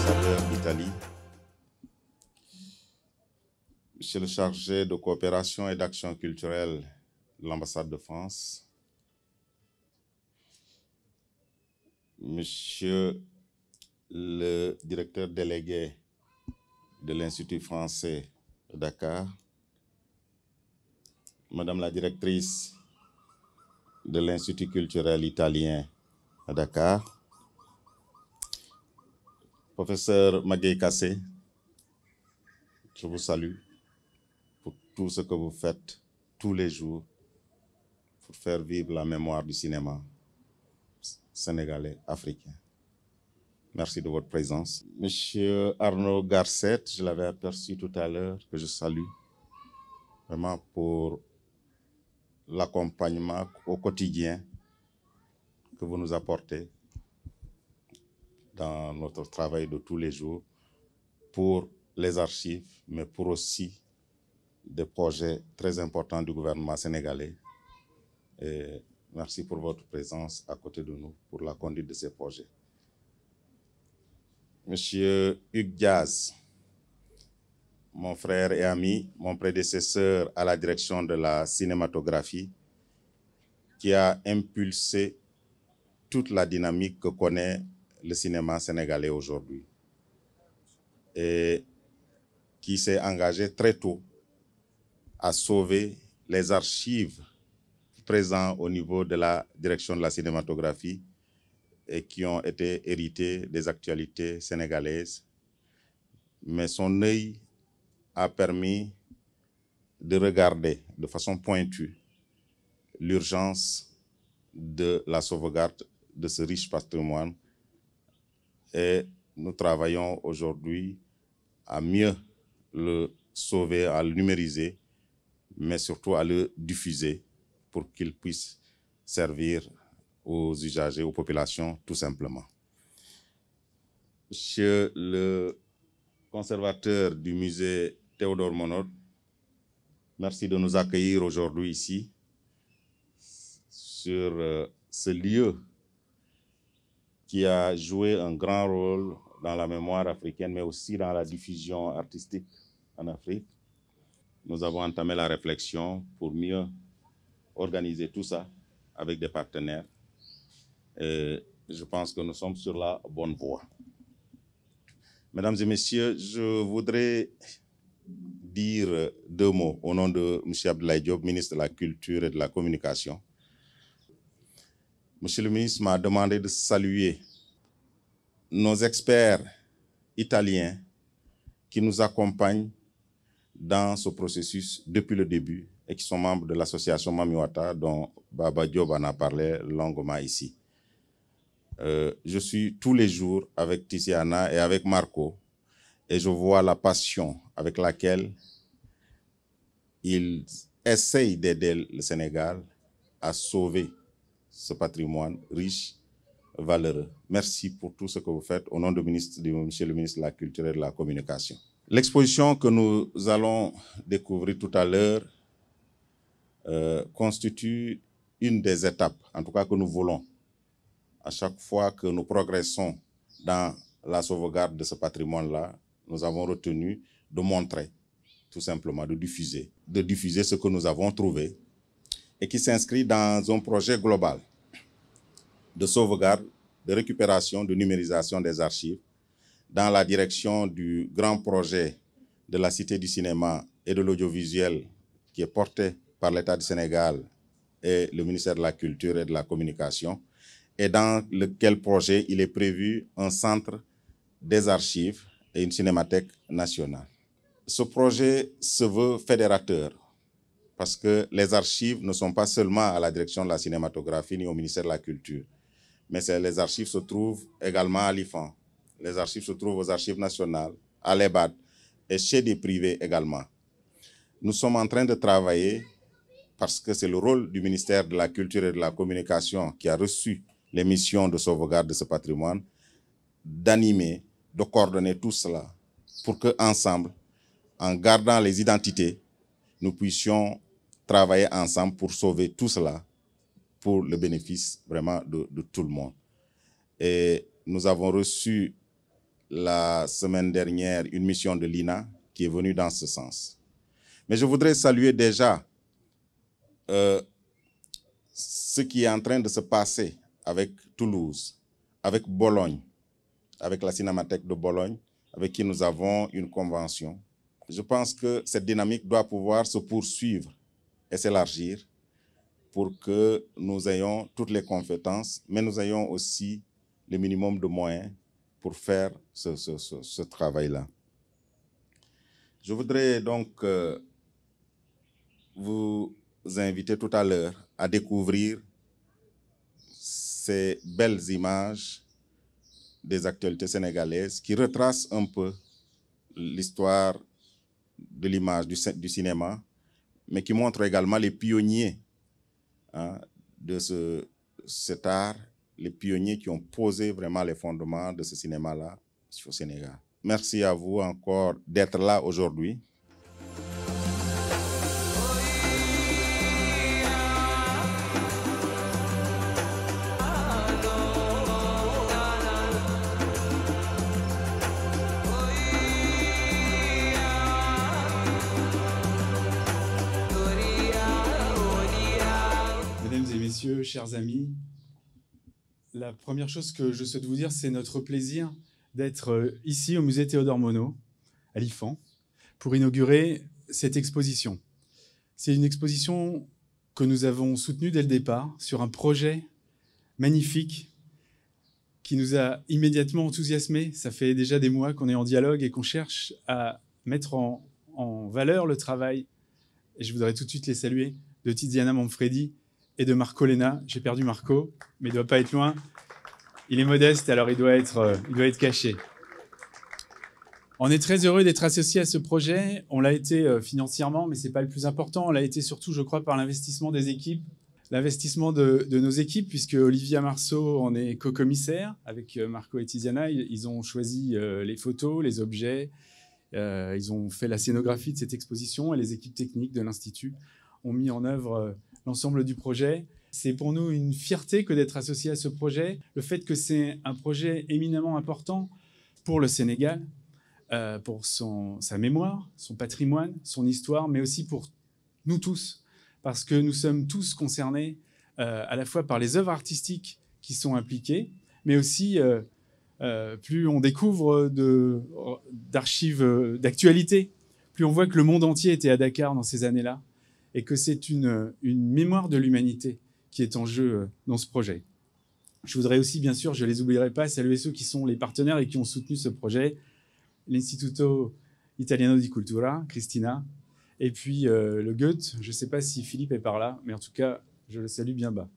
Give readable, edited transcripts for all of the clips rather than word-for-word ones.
l'ambassadeur d'Italie, Monsieur le chargé de coopération et d'action culturelle de l'ambassade de France, Monsieur le directeur délégué de l'Institut français de Dakar, Madame la directrice de l'Institut culturel italien à Dakar, Professeur Magueye Kassé, je vous salue pour tout ce que vous faites tous les jours pour faire vivre la mémoire du cinéma sénégalais, africain. Merci de votre présence. Monsieur Arnaud Garcet, je l'avais aperçu tout à l'heure, que je salue vraiment pour l'accompagnement au quotidien que vous nous apportez dans notre travail de tous les jours pour les archives, mais pour aussi des projets très importants du gouvernement sénégalais. Et merci pour votre présence à côté de nous pour la conduite de ces projets. Monsieur Hugues Diaz, mon frère et ami, mon prédécesseur à la direction de la cinématographie, qui a impulsé toute la dynamique que connaît le cinéma sénégalais aujourd'hui et qui s'est engagé très tôt à sauver les archives présentes au niveau de la direction de la cinématographie et qui ont été héritées des actualités sénégalaises. Mais son œil a permis de regarder de façon pointue l'urgence de la sauvegarde de ce riche patrimoine et nous travaillons aujourd'hui à mieux le sauver, à le numériser, mais surtout à le diffuser pour qu'il puisse servir aux usagers, aux populations, tout simplement. Monsieur le conservateur du musée Théodore Monod, merci de nous accueillir aujourd'hui ici, sur ce lieu qui a joué un grand rôle dans la mémoire africaine, mais aussi dans la diffusion artistique en Afrique. Nous avons entamé la réflexion pour mieux organiser tout ça avec des partenaires. Et je pense que nous sommes sur la bonne voie. Mesdames et messieurs, je voudrais dire deux mots au nom de M. Abdoulaye Diop, ministre de la Culture et de la Communication. Monsieur le ministre m'a demandé de saluer nos experts italiens qui nous accompagnent dans ce processus depuis le début et qui sont membres de l'association Mamiwata dont Baba Diop en a parlé longuement ici. Je suis tous les jours avec Tiziana et avec Marco et je vois la passion avec laquelle ils essayent d'aider le Sénégal à sauver ce patrimoine riche, valeureux. Merci pour tout ce que vous faites au nom de Monsieur le ministre de la Culture et de la Communication. L'exposition que nous allons découvrir tout à l'heure constitue une des étapes, en tout cas que nous voulons, à chaque fois que nous progressons dans la sauvegarde de ce patrimoine-là, nous avons retenu de montrer, tout simplement, de diffuser ce que nous avons trouvé et qui s'inscrit dans un projet global de sauvegarde, de récupération, de numérisation des archives dans la direction du grand projet de la Cité du cinéma et de l'audiovisuel qui est porté par l'État du Sénégal et le ministère de la Culture et de la Communication, et dans lequel projet il est prévu un centre des archives et une cinémathèque nationale. Ce projet se veut fédérateur parce que les archives ne sont pas seulement à la direction de la cinématographie ni au ministère de la Culture, mais les archives se trouvent également à l'IFAN. Les archives se trouvent aux archives nationales, à l'EBAD et chez des privés également. Nous sommes en train de travailler, parce que c'est le rôle du ministère de la Culture et de la Communication qui a reçu les missions de sauvegarde de ce patrimoine, d'animer, de coordonner tout cela pour qu'ensemble, en gardant les identités, nous puissions travailler ensemble pour sauver tout cela pour le bénéfice vraiment de tout le monde. Et nous avons reçu la semaine dernière une mission de l'INA qui est venue dans ce sens. Mais je voudrais saluer déjà ce qui est en train de se passer avec Toulouse, avec Bologne, avec la Cinémathèque de Bologne, avec qui nous avons une convention. Je pense que cette dynamique doit pouvoir se poursuivre et s'élargir pour que nous ayons toutes les compétences, mais nous ayons aussi le minimum de moyens pour faire ce travail-là. Je voudrais donc vous inviter tout à l'heure à découvrir ces belles images des actualités sénégalaises qui retracent un peu l'histoire de l'image du cinéma, mais qui montrent également les pionniers de cet art, les pionniers qui ont posé vraiment les fondements de ce cinéma-là au Sénégal. Merci à vous encore d'être là aujourd'hui. Messieurs, chers amis, la première chose que je souhaite vous dire, c'est notre plaisir d'être ici au musée Théodore Monod, à l'IFAN, pour inaugurer cette exposition. C'est une exposition que nous avons soutenue dès le départ sur un projet magnifique qui nous a immédiatement enthousiasmés. Ça fait déjà des mois qu'on est en dialogue et qu'on cherche à mettre en valeur le travail, et je voudrais tout de suite les saluer, de Tiziana Manfredi et de Marco Lena. J'ai perdu Marco, mais il ne doit pas être loin. Il est modeste, alors il doit être caché. On est très heureux d'être associé à ce projet. On l'a été financièrement, mais ce n'est pas le plus important. On l'a été surtout, je crois, par l'investissement des équipes, l'investissement de nos équipes, puisque Olivia Marceau en est co-commissaire avec Marco et Tiziana. Ils ont choisi les photos, les objets. Ils ont fait la scénographie de cette exposition et les équipes techniques de l'Institut ont mis en œuvre l'ensemble du projet. C'est pour nous une fierté que d'être associé à ce projet. Le fait que c'est un projet éminemment important pour le Sénégal, pour sa mémoire, son patrimoine, son histoire, mais aussi pour nous tous, parce que nous sommes tous concernés à la fois par les œuvres artistiques qui sont impliquées, mais aussi plus on découvre d'archives d'actualité, plus on voit que le monde entier était à Dakar dans ces années-là, et que c'est une mémoire de l'humanité qui est en jeu dans ce projet. Je voudrais aussi, bien sûr, je ne les oublierai pas, saluer ceux qui sont les partenaires et qui ont soutenu ce projet, l'Istituto Italiano di Cultura, Cristina, et puis le Goethe. Je ne sais pas si Philippe est par là, mais en tout cas, je le salue bien bas.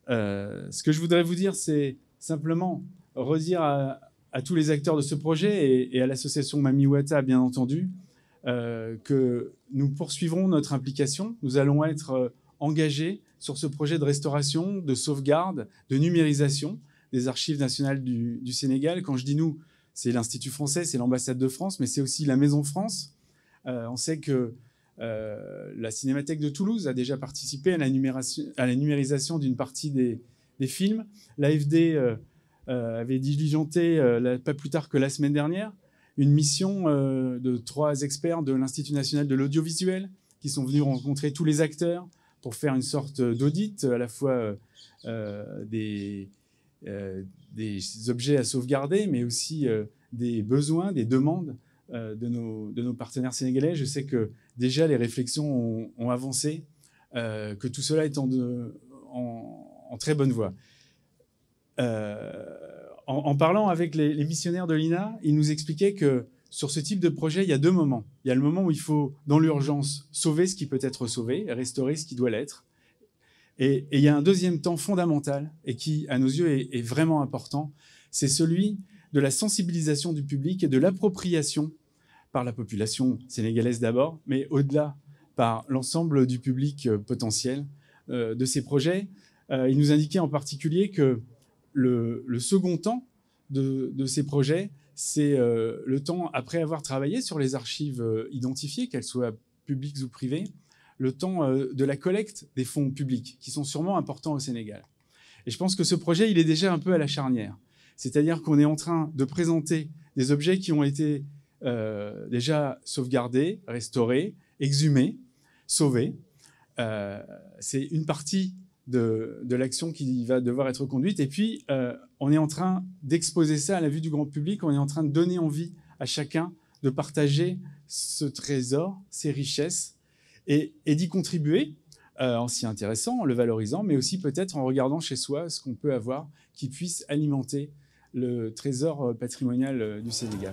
Ce que je voudrais vous dire, c'est simplement redire à tous les acteurs de ce projet et à l'association Mami Wata, bien entendu, que nous poursuivrons notre implication. Nous allons être engagés sur ce projet de restauration, de sauvegarde, de numérisation des archives nationales du Sénégal. Quand je dis nous, c'est l'Institut français, c'est l'ambassade de France, mais c'est aussi la Maison France. On sait que la Cinémathèque de Toulouse a déjà participé à la numérisation d'une partie des films. L'AFD avait diligenté, pas plus tard que la semaine dernière, une mission de 3 experts de l'Institut national de l'audiovisuel qui sont venus rencontrer tous les acteurs pour faire une sorte d'audit à la fois des objets à sauvegarder, mais aussi des besoins, des demandes de nos partenaires sénégalais. Je sais que déjà les réflexions ont avancé, que tout cela est en très bonne voie. En parlant avec les missionnaires de l'INA, ils nous expliquaient que sur ce type de projet, il y a 2 moments. Il y a le moment où il faut, dans l'urgence, sauver ce qui peut être sauvé, restaurer ce qui doit l'être. Et il y a un deuxième temps fondamental, et qui, à nos yeux, est vraiment important, c'est celui de la sensibilisation du public et de l'appropriation par la population sénégalaise d'abord, mais au-delà, par l'ensemble du public potentiel de ces projets. Ils nous indiquaient en particulier que le second temps de ces projets, c'est le temps après avoir travaillé sur les archives identifiées, qu'elles soient publiques ou privées, le temps de la collecte des fonds publics, qui sont sûrement importants au Sénégal. Et je pense que ce projet, il est déjà un peu à la charnière. C'est-à-dire qu'on est en train de présenter des objets qui ont été déjà sauvegardés, restaurés, exhumés, sauvés. C'est une partie de l'action qui va devoir être conduite. Et puis, on est en train d'exposer ça à la vue du grand public. On est en train de donner envie à chacun de partager ce trésor, ces richesses, et d'y contribuer en s'y intéressant, en le valorisant, mais aussi peut-être en regardant chez soi ce qu'on peut avoir qui puisse alimenter le trésor patrimonial du Sénégal.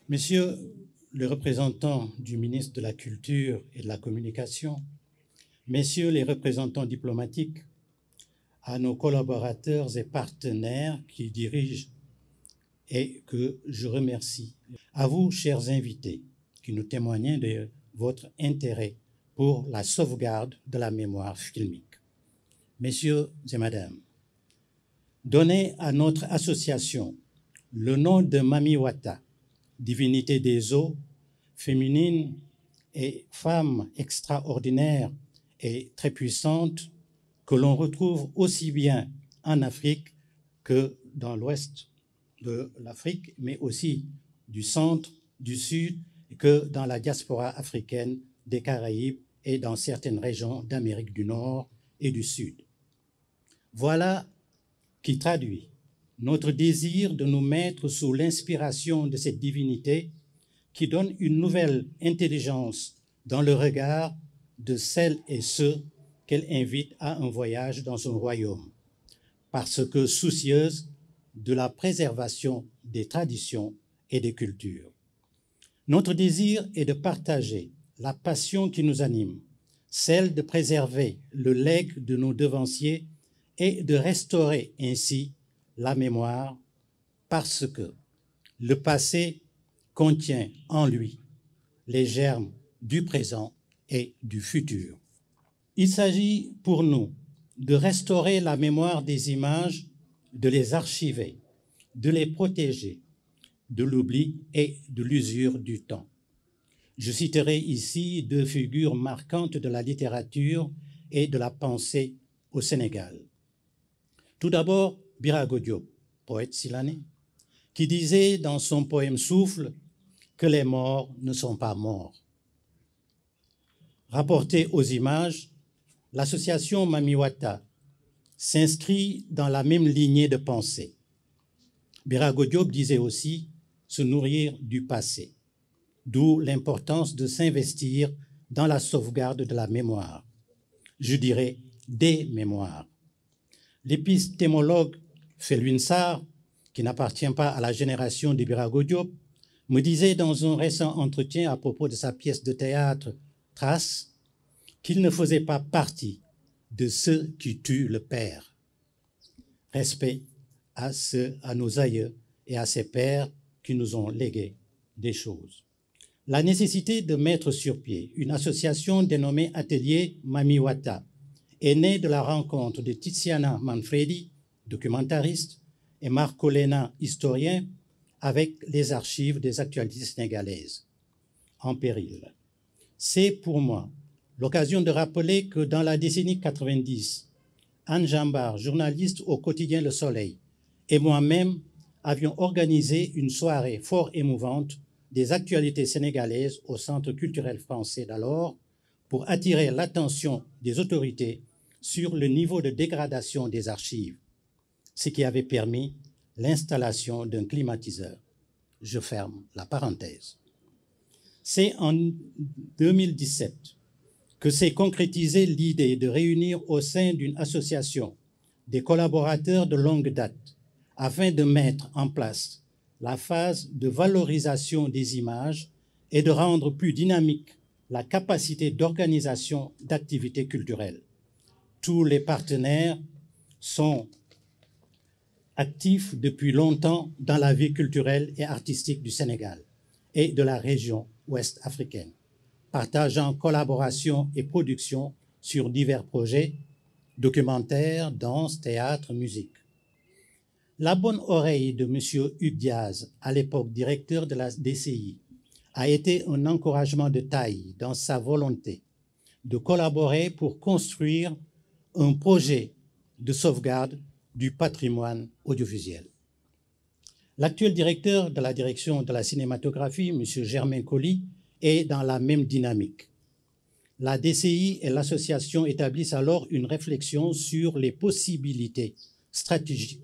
Messieurs les représentants du ministre de la Culture et de la Communication, messieurs les représentants diplomatiques, à nos collaborateurs et partenaires qui dirigent et que je remercie, à vous, chers invités, qui nous témoignez de votre intérêt pour la sauvegarde de la mémoire filmique. Messieurs et mesdames, donnez à notre association le nom de Mami Wata, divinité des eaux, féminine et femme extraordinaire et très puissante que l'on retrouve aussi bien en Afrique que dans l'ouest de l'Afrique, mais aussi du centre, du sud, que dans la diaspora africaine, des Caraïbes et dans certaines régions d'Amérique du Nord et du Sud. Voilà qui traduit notre désir de nous mettre sous l'inspiration de cette divinité qui donne une nouvelle intelligence dans le regard de celles et ceux qu'elle invite à un voyage dans son royaume, parce que soucieuse de la préservation des traditions et des cultures. Notre désir est de partager la passion qui nous anime, celle de préserver le legs de nos devanciers et de restaurer ainsi la mémoire, parce que le passé contient en lui les germes du présent et du futur. Il s'agit pour nous de restaurer la mémoire des images, de les archiver, de les protéger de l'oubli et de l'usure du temps. Je citerai ici deux figures marquantes de la littérature et de la pensée au Sénégal. Tout d'abord, Birago Diop, poète silanais, qui disait dans son poème Souffle que les morts ne sont pas morts. Rapporté aux images, l'association Mami Wata s'inscrit dans la même lignée de pensée. Birago Diop disait aussi se nourrir du passé, d'où l'importance de s'investir dans la sauvegarde de la mémoire. Je dirais des mémoires. L'épistémologue Felwine Sarr, qui n'appartient pas à la génération de Birago Diop, me disait dans un récent entretien à propos de sa pièce de théâtre Trace qu'il ne faisait pas partie de ceux qui tuent le père. Respect à nos aïeux et à ces pères qui nous ont légué des choses. La nécessité de mettre sur pied une association dénommée Atelier Mami Wata est née de la rencontre de Tiziana Manfredi, documentariste, et Marco Lena, historien, avec les archives des actualités sénégalaises en péril. C'est pour moi l'occasion de rappeler que dans la décennie 90, Anne Jambar, journaliste au quotidien Le Soleil, et moi-même avions organisé une soirée fort émouvante des actualités sénégalaises au Centre culturel français d'alors pour attirer l'attention des autorités sur le niveau de dégradation des archives, ce qui avait permis l'installation d'un climatiseur. Je ferme la parenthèse. C'est en 2017 que s'est concrétisée l'idée de réunir au sein d'une association des collaborateurs de longue date afin de mettre en place la phase de valorisation des images et de rendre plus dynamique la capacité d'organisation d'activités culturelles. Tous les partenaires sont actifs depuis longtemps dans la vie culturelle et artistique du Sénégal et de la région ouest africaine, partageant collaboration et production sur divers projets, documentaires, danse, théâtre, musique. La bonne oreille de M. Hugues Diaz, à l'époque directeur de la DCI, a été un encouragement de taille dans sa volonté de collaborer pour construire un projet de sauvegarde du patrimoine audiovisuel. L'actuel directeur de la direction de la cinématographie, M. Germain Colli, est dans la même dynamique. La DCI et l'association établissent alors une réflexion sur les possibilités stratégiques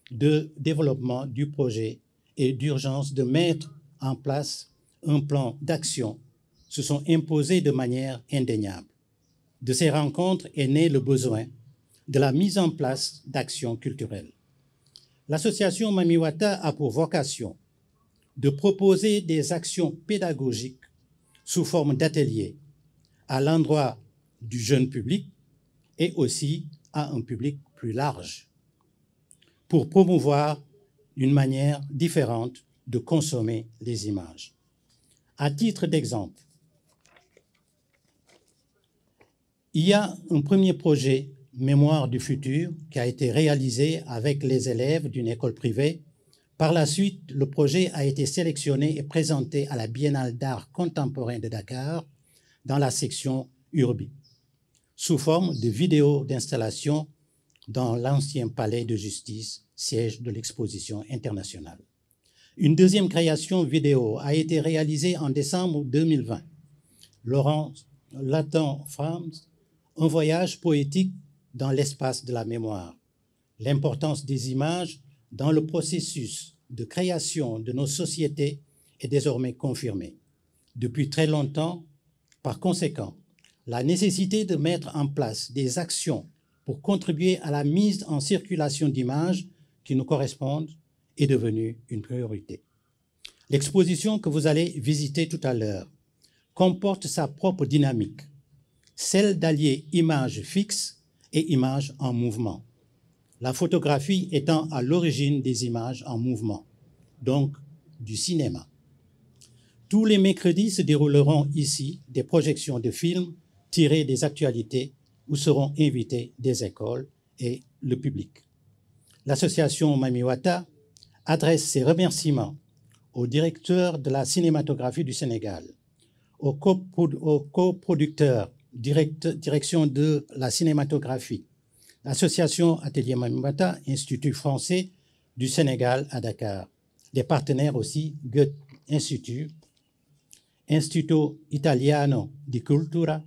de développement du projet et d'urgence de mettre en place un plan d'action se sont imposés de manière indéniable. De ces rencontres est né le besoin de la mise en place d'actions culturelles. L'association Mamiwata a pour vocation de proposer des actions pédagogiques sous forme d'ateliers à l'endroit du jeune public et aussi à un public plus large pour promouvoir une manière différente de consommer les images. À titre d'exemple, il y a un premier projet Mémoire du futur qui a été réalisé avec les élèves d'une école privée. Par la suite, le projet a été sélectionné et présenté à la Biennale d'art contemporain de Dakar dans la section Urbi, sous forme de vidéos d'installation dans l'ancien palais de justice, siège de l'exposition internationale. Une deuxième création vidéo a été réalisée en décembre 2020. Laurent Latin-Frams, un voyage poétique dans l'espace de la mémoire. L'importance des images dans le processus de création de nos sociétés est désormais confirmée. Depuis très longtemps, par conséquent, la nécessité de mettre en place des actions pour contribuer à la mise en circulation d'images qui nous correspondent est devenue une priorité. L'exposition que vous allez visiter tout à l'heure comporte sa propre dynamique, celle d'allier images fixes et images en mouvement. La photographie étant à l'origine des images en mouvement, donc du cinéma. Tous les mercredis se dérouleront ici des projections de films tirés des actualités où seront invités des écoles et le public. L'association Mamiwata adresse ses remerciements au directeur de la cinématographie du Sénégal, au coproducteur direction de la cinématographie, l'association Atelier Mamiwata, Institut français du Sénégal à Dakar, des partenaires aussi Goethe Institut, Instituto Italiano di Cultura,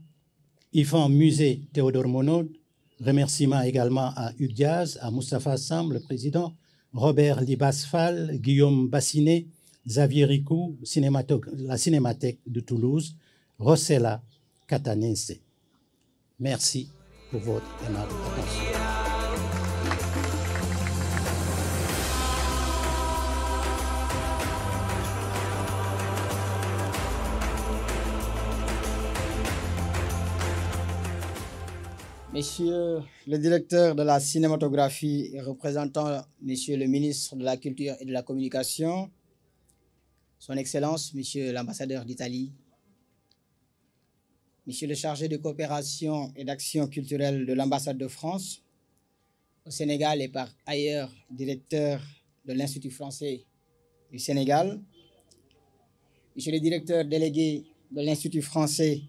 IFAN Musée Théodore Monod, remerciements également à Hugues Diaz, à Moustapha Sam, le président, Robert Libas-Fall, Guillaume Bassinet, Xavier Ricou, la Cinémathèque de Toulouse, Rossella Catanese. Merci pour votre aimable attention. Monsieur le directeur de la cinématographie et représentant Monsieur le ministre de la Culture et de la Communication, Son Excellence, Monsieur l'ambassadeur d'Italie, Monsieur le chargé de coopération et d'action culturelle de l'ambassade de France au Sénégal et par ailleurs directeur de l'Institut français du Sénégal, Monsieur le directeur délégué de l'Institut français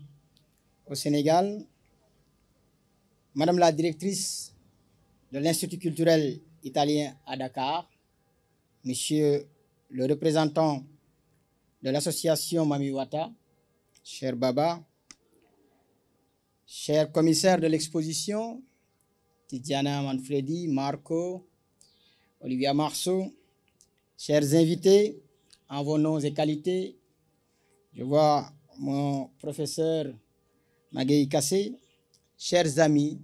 au Sénégal, Madame la directrice de l'Institut culturel italien à Dakar, Monsieur le représentant de l'association Mamiwata, cher Baba, cher commissaire de l'exposition, Tiziana Manfredi, Marco, Olivia Marceau, chers invités, en vos noms et qualités, je vois mon professeur Maguey Kassé, chers amis,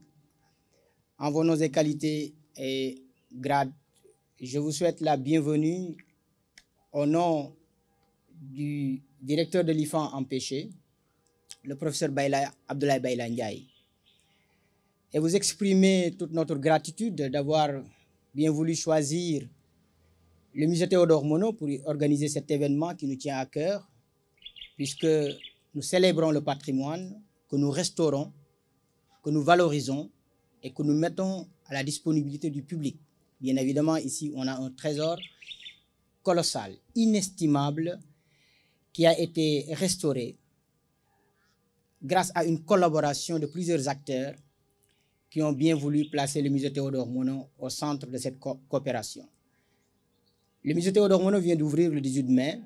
en vos noms et qualités et grades, je vous souhaite la bienvenue au nom du directeur de l'IFAN empêché, le professeur Abdoulaye Bayla Ndiaye, et vous exprimer toute notre gratitude d'avoir bien voulu choisir le musée Théodore Monod pour organiser cet événement qui nous tient à cœur, puisque nous célébrons le patrimoine que nous restaurons, que nous valorisons et que nous mettons à la disponibilité du public. Bien évidemment, ici, on a un trésor colossal, inestimable, qui a été restauré grâce à une collaboration de plusieurs acteurs qui ont bien voulu placer le musée Théodore Monod au centre de cette coopération. Le musée Théodore Monod vient d'ouvrir le 18 mai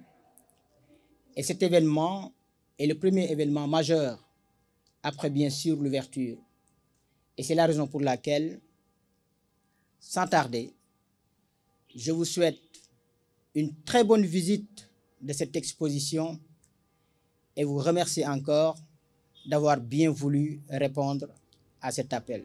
et cet événement est le premier événement majeur après bien sûr l'ouverture. Et c'est la raison pour laquelle, sans tarder, je vous souhaite une très bonne visite de cette exposition et vous remercie encore d'avoir bien voulu répondre à cet appel.